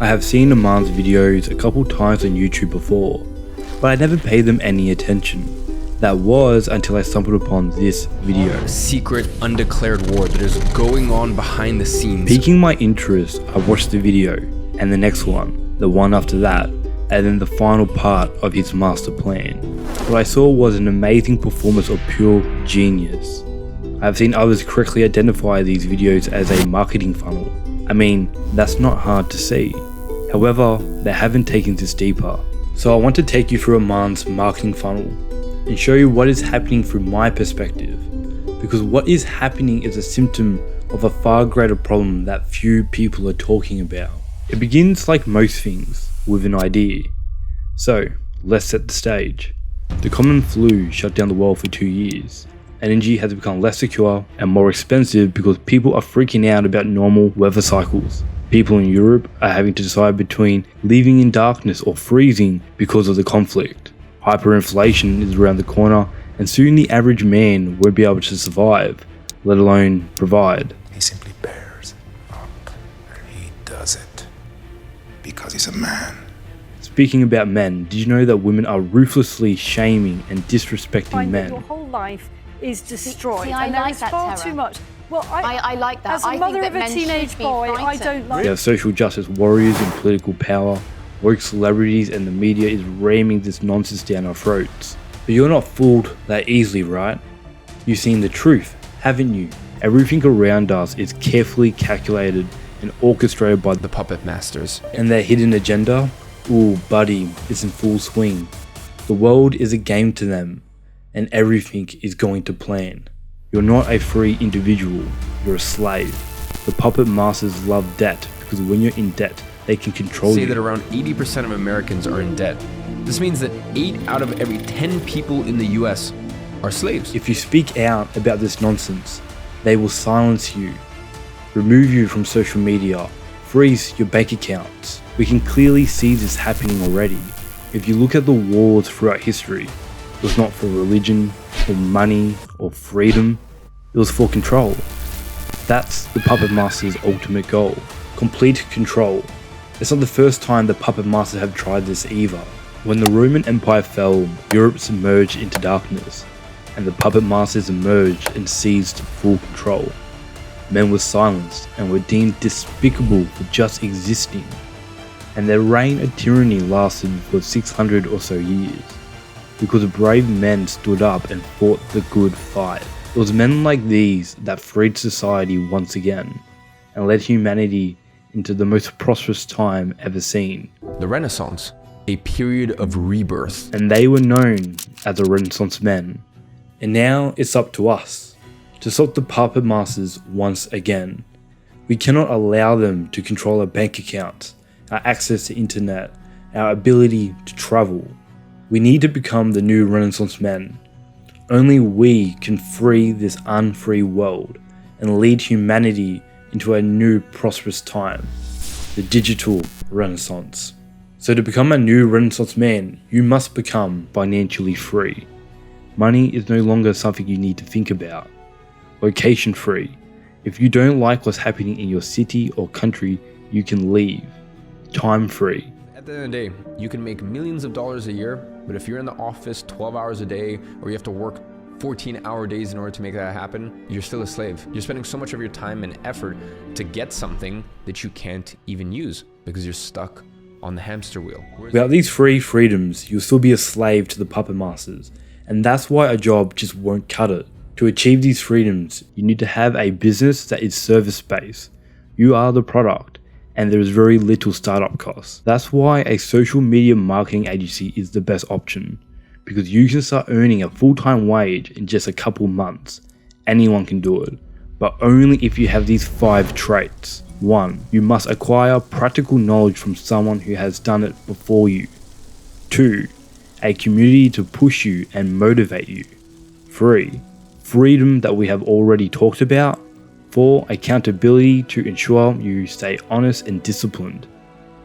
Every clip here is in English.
I have seen Iman's videos a couple times on YouTube before, but I never paid them any attention. That was until I stumbled upon this video. A secret undeclared war that is going on behind the scenes. Piquing my interest, I watched the video, and the next one, the one after that, and then the final part of his master plan. What I saw was an amazing performance of pure genius. I have seen others correctly identify these videos as a marketing funnel. I mean, that's not hard to see. However, they haven't taken this deeper. So I want to take you through Iman's marketing funnel and show you what is happening from my perspective. Because what is happening is a symptom of a far greater problem that few people are talking about. It begins like most things, with an idea. So, let's set the stage. The common flu shut down the world for 2 years. Energy has become less secure and more expensive because people are freaking out about normal weather cycles. People in Europe are having to decide between living in darkness or freezing because of the conflict. Hyperinflation is around the corner, and soon the average man won't be able to survive, let alone provide. He simply bears up, and he does it because he's a man. Speaking about men, did you know that women are ruthlessly shaming and disrespecting men? Your whole life is destroyed, See, I and there like is that, far Tara. too much. Well, I like that. As a I mother think of that a men teenage should be boy, I frightened. don't like. We have social justice warriors and political power, woke celebrities, and the media is ramming this nonsense down our throats. But you're not fooled that easily, right? You've seen the truth, haven't you? Everything around us is carefully calculated and orchestrated by The puppet masters. and their hidden agenda, ooh buddy, is in full swing. The world is a game to them, and everything is going to plan. You're not a free individual, you're a slave. The puppet masters love debt because when you're in debt, they can control Say you. that around 80% of Americans are in debt. This means that 8 out of every 10 people in the US are slaves. If you speak out about this nonsense, they will silence you, remove you from social media, freeze your bank accounts. We can clearly see this happening already. If you look at the wars throughout history, it was not for religion, or money, or freedom, it was for control. That's the puppet master's ultimate goal, complete control. It's not the first time the puppet masters have tried this either. When the Roman Empire fell, Europe submerged into darkness, and the puppet masters emerged and seized full control. Men were silenced and were deemed despicable for just existing, and their reign of tyranny lasted for 600 or so years, because brave men stood up and fought the good fight. It was men like these that freed society once again, and led humanity into the most prosperous time ever seen. The Renaissance, a period of rebirth. And they were known as the Renaissance men. And now it's up to us to stop the puppet masters once again. We cannot allow them to control our bank accounts, our access to internet, our ability to travel. We need to become the new Renaissance men. Only we can free this unfree world and lead humanity into a new prosperous time, the digital Renaissance. So to become a new Renaissance man, you must become financially free. Money is no longer something you need to think about. Location free. If you don't like what's happening in your city or country, you can leave. Time free. At the end of the day, you can make millions of dollars a year, but if you're in the office 12 hours a day, or you have to work 14-hour days in order to make that happen, you're still a slave. You're spending so much of your time and effort to get something that you can't even use because you're stuck on the hamster wheel. Without these free freedoms, you'll still be a slave to the puppet masters, and that's why a job just won't cut it. To achieve these freedoms, you need to have a business that is service-based. You are the product, and there is very little startup costs. That's why a social media marketing agency is the best option, because you can start earning a full-time wage in just a couple months. Anyone can do it, but only if you have these 5 traits. 1. You must acquire practical knowledge from someone who has done it before you. 2. A community to push you and motivate you. 3. Freedom that we have already talked about. 4. Accountability to ensure you stay honest and disciplined.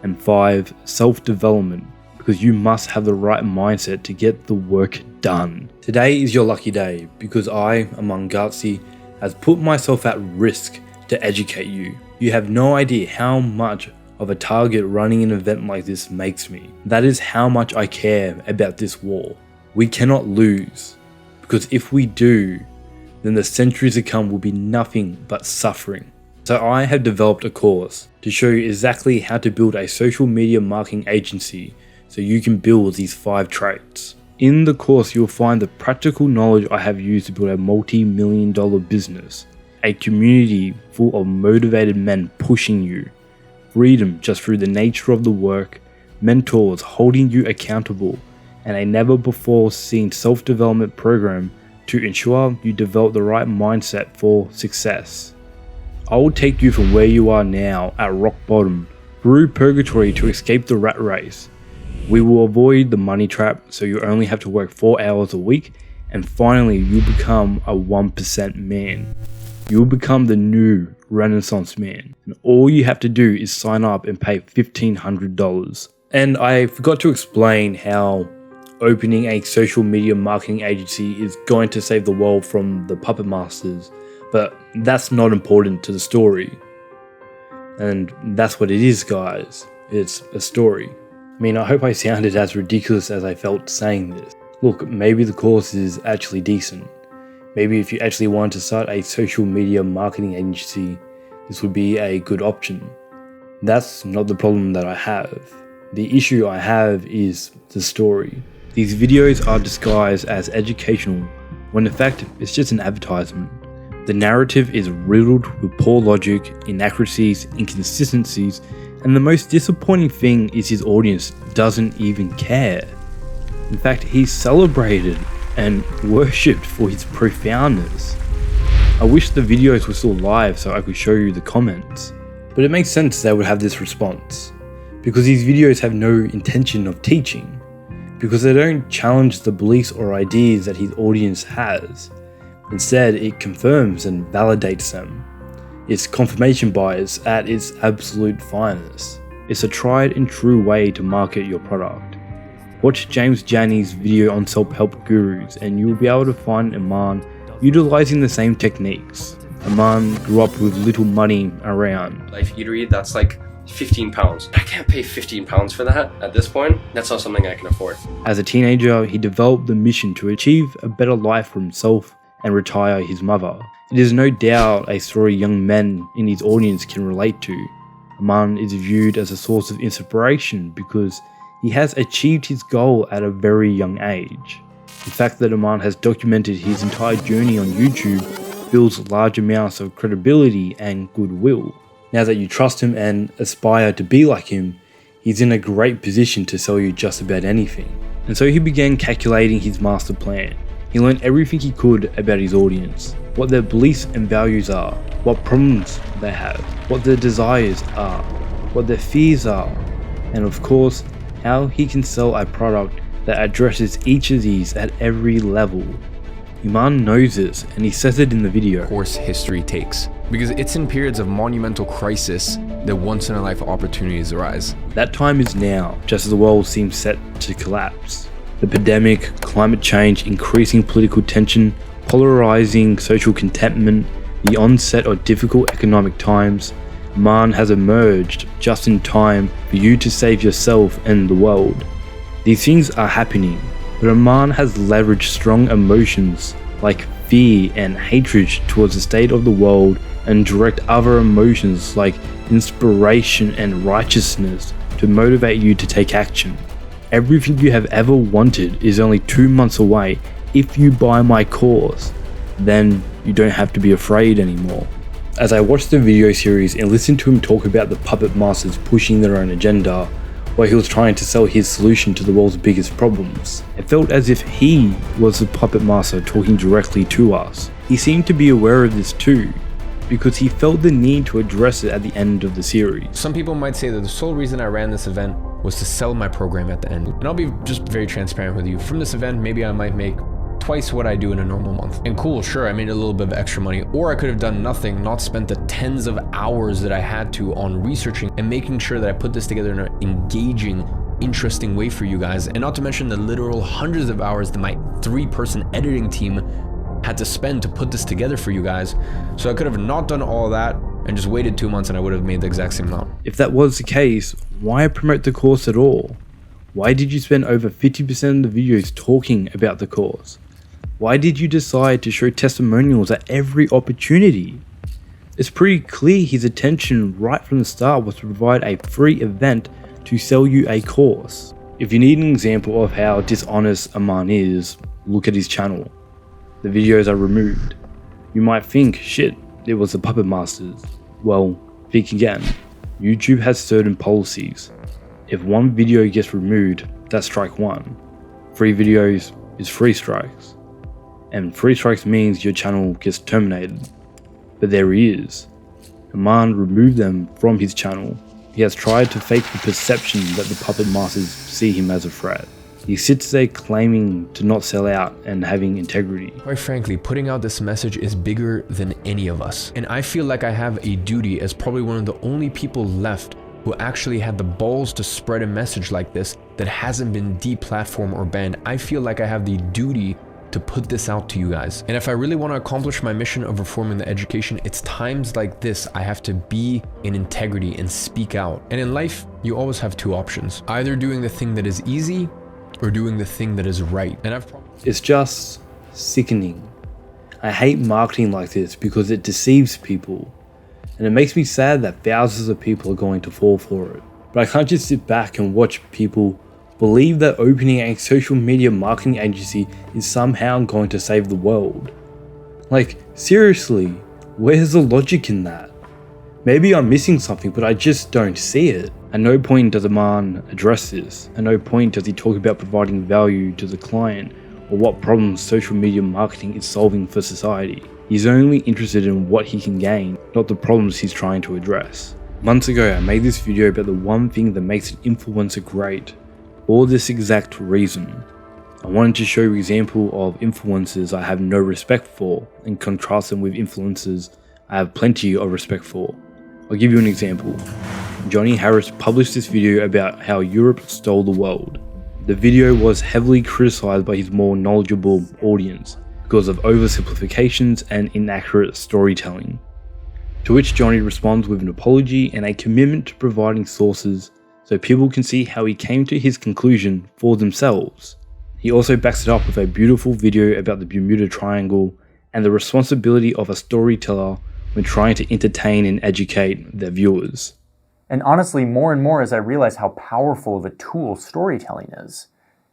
And 5. Self-development, because you must have the right mindset to get the work done. Today is your lucky day because I, Iman Gadzhi, has put myself at risk to educate you. You have no idea how much of a target running an event like this makes me. That is how much I care about this war. We cannot lose, because if we do, then the centuries to come will be nothing but suffering. So I have developed a course to show you exactly how to build a social media marketing agency so you can build these 5 traits. In the course, you'll find the practical knowledge I have used to build a multi-million-dollar business, a community full of motivated men pushing you, freedom just through the nature of the work, mentors holding you accountable, and a never-before-seen self-development program to ensure you develop the right mindset for success. I will take you from where you are now at rock bottom through purgatory to escape the rat race. We will avoid the money trap so you only have to work 4 hours a week, and finally you become a 1% man. You will become the new Renaissance man, and all you have to do is sign up and pay $1,500. And I forgot to explain how opening a social media marketing agency is going to save the world from the puppet masters, but that's not important to the story. And that's what it is, guys. It's a story. I mean, I hope I sounded as ridiculous as I felt saying this. Look, maybe the course is actually decent. Maybe if you actually want to start a social media marketing agency, this would be a good option. That's not the problem that I have. The issue I have is the story. These videos are disguised as educational, when in fact it's just an advertisement. The narrative is riddled with poor logic, inaccuracies, inconsistencies, and the most disappointing thing is his audience doesn't even care. In fact, he's celebrated and worshipped for his profoundness. I wish the videos were still live so I could show you the comments. But it makes sense they would have this response, because these videos have no intention of teaching, because they don't challenge the beliefs or ideas that his audience has. Instead, it confirms and validates them. It's confirmation bias at its absolute finest. It's a tried and true way to market your product. Watch James Janney's video on self-help gurus and you'll be able to find Iman utilizing the same techniques. Iman grew up with little money around. Life eatery, that's like £15. I can't pay £15 for that at this point. That's not something I can afford. As a teenager, he developed the mission to achieve a better life for himself and retire his mother. It is no doubt a story young men in his audience can relate to. Iman is viewed as a source of inspiration because he has achieved his goal at a very young age. The fact that Iman has documented his entire journey on YouTube builds large amounts of credibility and goodwill. Now that you trust him and aspire to be like him, he's in a great position to sell you just about anything. And so he began calculating his master plan. He learned everything he could about his audience, what their beliefs and values are, what problems they have, what their desires are, what their fears are, and of course, how he can sell a product that addresses each of these at every level. Iman knows this and he says it in the video. Course history takes, because it's in periods of monumental crisis that once-in-a-life opportunities arise. That time is now, just as the world seems set to collapse. The pandemic, climate change, increasing political tension, polarizing social contentment, the onset of difficult economic times, Iman has emerged just in time for you to save yourself and the world. These things are happening, but Iman has leveraged strong emotions like fear and hatred towards the state of the world and direct other emotions like inspiration and righteousness to motivate you to take action. Everything you have ever wanted is only 2 months away if you buy my course. Then you don't have to be afraid anymore. As I watched the video series and listened to him talk about the puppet masters pushing their own agenda, while he was trying to sell his solution to the world's biggest problems, it felt as if he was the puppet master talking directly to us. He seemed to be aware of this too, because he felt the need to address it at the end of the series. Some people might say that the sole reason I ran this event was to sell my program at the end. And I'll be just very transparent with you. From this event, maybe I might make twice what I do in a normal month. And cool, sure, I made a little bit of extra money, or I could have done nothing, not spent the tens of hours that I had to on researching and making sure that I put this together in an engaging, interesting way for you guys. And not to mention the literal hundreds of hours that my 3-person editing team had to spend to put this together for you guys. So I could have not done all that and just waited 2 months and I would have made the exact same amount. If that was the case, why promote the course at all? Why did you spend over 50% of the videos talking about the course? Why did you decide to show testimonials at every opportunity? It's pretty clear his intention right from the start was to provide a free event to sell you a course. If you need an example of how dishonest Iman is, look at his channel. The videos are removed. You might think, shit, it was the puppet masters. Well, think again. YouTube has certain policies. If one video gets removed, that's strike one. 3 videos is 3 strikes. And 3 strikes means your channel gets terminated. But there he is. Iman removed them from his channel. He has tried to fake the perception that the puppet masters see him as a threat. He sits there claiming to not sell out and having integrity. Quite frankly, putting out this message is bigger than any of us. And I feel like I have a duty as probably one of the only people left who actually had the balls to spread a message like this that hasn't been deplatformed or banned. I feel like I have the duty to put this out to you guys. And if I really want to accomplish my mission of reforming the education, it's times like this I have to be in integrity and speak out. And in life, you always have 2 options. Either doing the thing that is easy or doing the thing that is right. And It's just sickening. I hate marketing like this because it deceives people. And it makes me sad that thousands of people are going to fall for it. But I can't just sit back and watch people believe that opening a social media marketing agency is somehow going to save the world. Like, seriously, where's the logic in that? Maybe I'm missing something, but I just don't see it. At no point does Iman address this. At no point does he talk about providing value to the client or what problems social media marketing is solving for society. He's only interested in what he can gain, not the problems he's trying to address. Months ago, I made this video about the one thing that makes an influencer great. For this exact reason. I wanted to show you an example of influencers I have no respect for and contrast them with influencers I have plenty of respect for. I'll give you an example. Johnny Harris published this video about how Europe stole the world. The video was heavily criticized by his more knowledgeable audience because of oversimplifications and inaccurate storytelling. To which Johnny responds with an apology and a commitment to providing sources so people can see how he came to his conclusion for themselves. He also backs it up with a beautiful video about the Bermuda Triangle and the responsibility of a storyteller when trying to entertain and educate their viewers. And honestly, more and more as I realize how powerful of a tool storytelling is,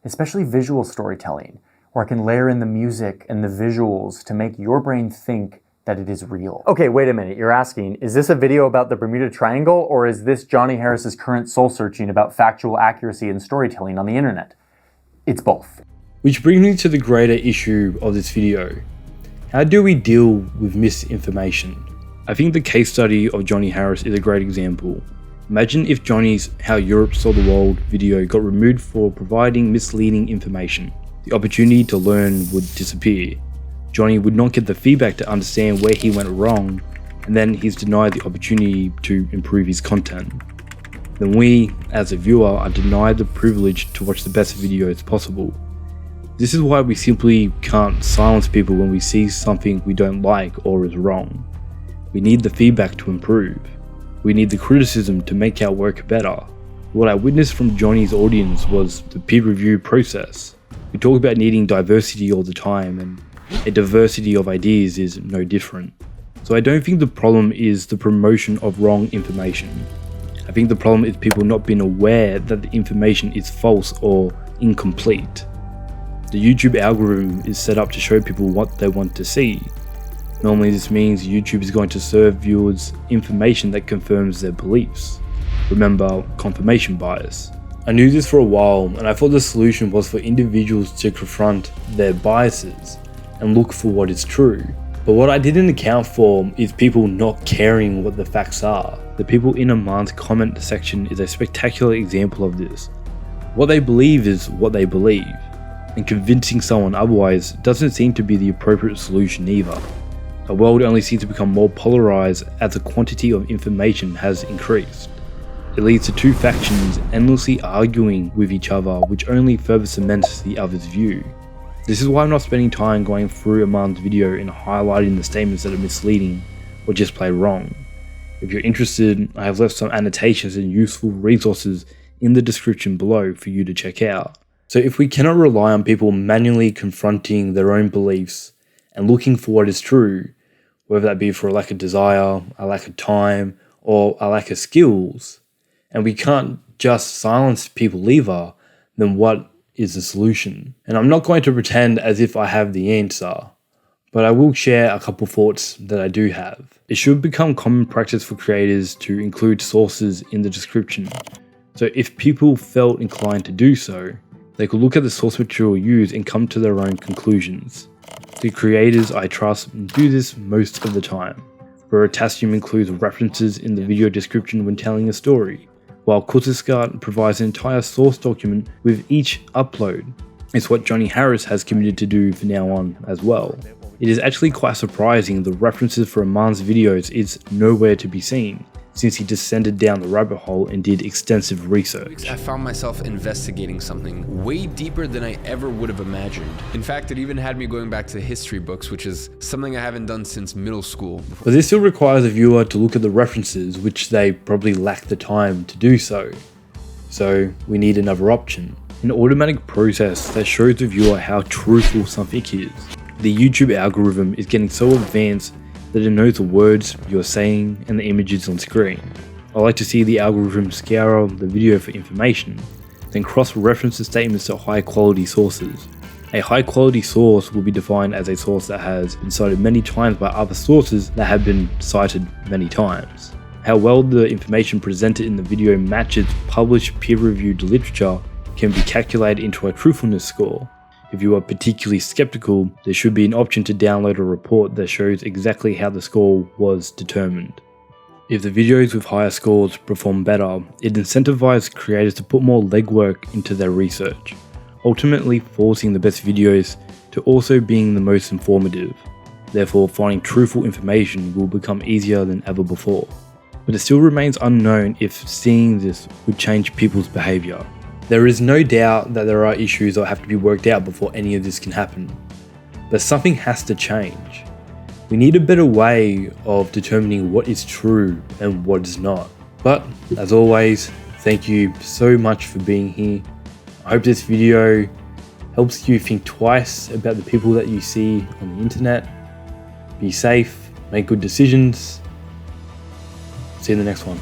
especially visual storytelling, where I can layer in the music and the visuals to make your brain think that it is real. Okay, wait a minute, you're asking, is this a video about the Bermuda Triangle, or is this Johnny Harris's current soul searching about factual accuracy and storytelling on the internet? It's both. Which brings me to the greater issue of this video. How do we deal with misinformation? I think the case study of Johnny Harris is a great example. Imagine if Johnny's How Europe Saw the World video got removed for providing misleading information. The opportunity to learn would disappear. Johnny would not get the feedback to understand where he went wrong, and then he's denied the opportunity to improve his content. Then we, as a viewer, are denied the privilege to watch the best videos possible. This is why we simply can't silence people when we see something we don't like or is wrong. We need the feedback to improve. We need the criticism to make our work better. What I witnessed from Johnny's audience was the peer review process. We talk about needing diversity all the time, and a diversity of ideas is no different. So I don't think the problem is the promotion of wrong information. I think the problem is people not being aware that the information is false or incomplete. The YouTube algorithm is set up to show people what they want to see. Normally this means YouTube is going to serve viewers information that confirms their beliefs. Remember, confirmation bias. I knew this for a while, and I thought the solution was for individuals to confront their biases and look for what is true. But what I didn't account for is people not caring what the facts are. The people in Iman's comment section is a spectacular example of this. What they believe is what they believe, and convincing someone otherwise doesn't seem to be the appropriate solution either. Our world only seems to become more polarized as the quantity of information has increased. It leads to 2 factions endlessly arguing with each other, which only further cements the other's view. This is why I'm not spending time going through Iman's video and highlighting the statements that are misleading or just plain wrong. If you're interested, I have left some annotations and useful resources in the description below for you to check out. So if we cannot rely on people manually confronting their own beliefs and looking for what is true, whether that be for a lack of desire, a lack of time, or a lack of skills, and we can't just silence people either, then what is the solution? And I'm not going to pretend as if I have the answer, but I will share a couple thoughts that I do have. It should become common practice for creators to include sources in the description. So if people felt inclined to do so, they could look at the source material used and come to their own conclusions. The creators I trust do this most of the time. Veritasium includes references in the video description when telling a story, while Kurzgesagt provides an entire source document with each upload. It's what Johnny Harris has committed to do from now on as well. It is actually quite surprising the references for Iman's videos is nowhere to be seen, since he descended down the rabbit hole and did extensive research. I found myself investigating something way deeper than I ever would have imagined. In fact, it even had me going back to history books, which is something I haven't done since middle school. But this still requires a viewer to look at the references, which they probably lack the time to do so. So we need another option, an automatic process that shows the viewer how truthful something is. The YouTube algorithm is getting so advanced that it knows the words you're saying and the images on screen. I like to see the algorithm scour the video for information, then cross-reference the statements to high-quality sources. A high-quality source will be defined as a source that has been cited many times by other sources that have been cited many times. How well the information presented in the video matches published peer-reviewed literature can be calculated into a truthfulness score. If you are particularly skeptical, there should be an option to download a report that shows exactly how the score was determined. If the videos with higher scores perform better, it incentivizes creators to put more legwork into their research, ultimately forcing the best videos to also being the most informative. Therefore, finding truthful information will become easier than ever before. But it still remains unknown if seeing this would change people's behavior. There is no doubt that there are issues that have to be worked out before any of this can happen. But something has to change. We need a better way of determining what is true and what is not. But as always, thank you so much for being here. I hope this video helps you think twice about the people that you see on the internet. Be safe, make good decisions. See you in the next one.